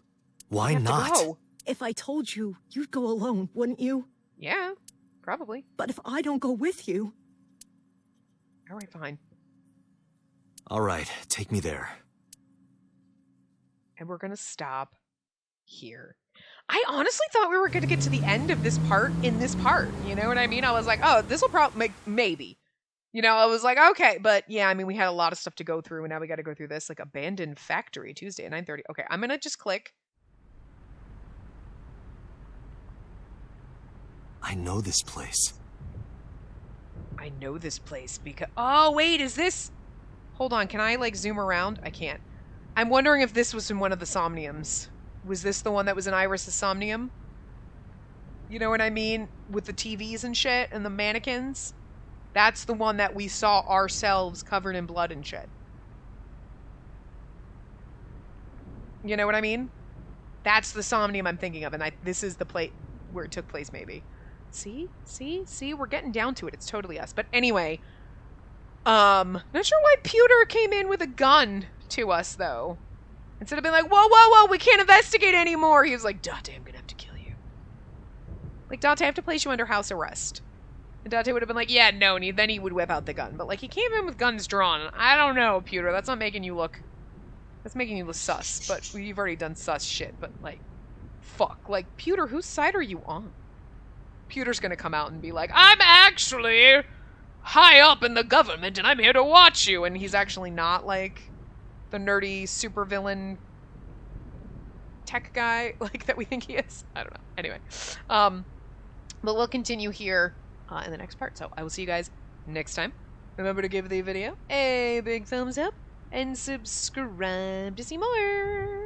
Why You have to not? go. If I told you, you'd go alone, wouldn't you? Yeah, probably. But if I don't go with you... All right, fine. All right, take me there. And we're gonna stop here. I honestly thought we were gonna get to the end of this part in this part. You know what I mean? I was like, oh, this will probably make maybe. You know, I was like, okay, but yeah, I mean, we had a lot of stuff to go through, and now we got to go through this, like, abandoned factory, Tuesday at 9:30. Okay, I'm gonna just click. I know this place. I know this place because... Oh, wait, is this... Hold on, can I, like, zoom around? I can't. I'm wondering if this was in one of the Somniums. Was this the one that was in Iris' Somnium? You know what I mean? With the TVs and shit and the mannequins? That's the one that we saw ourselves covered in blood and shit. You know what I mean? That's the Somnium I'm thinking of, and this is the place where it took place, maybe. See? We're getting down to it. It's totally us. But anyway, not sure why Pewter came in with a gun to us, though. Instead of being like, whoa, we can't investigate anymore. He was like, Dante, I'm gonna have to kill you. Like, Dante, I have to place you under house arrest. And Dante would have been like, yeah, no, and then he would whip out the gun. But, like, he came in with guns drawn. I don't know, Pewter, that's not making you look... That's making you look sus, but you've already done sus shit, but, like, fuck. Like, Pewter, whose side are you on? Pewter's gonna come out and be like, I'm actually high up in the government, and I'm here to watch you, and he's actually not, like, the nerdy supervillain tech guy, like, that we think he is. I don't know. Anyway. But we'll continue here in the next part, so I will see you guys next time. Remember to give the video a big thumbs up, and subscribe to see more.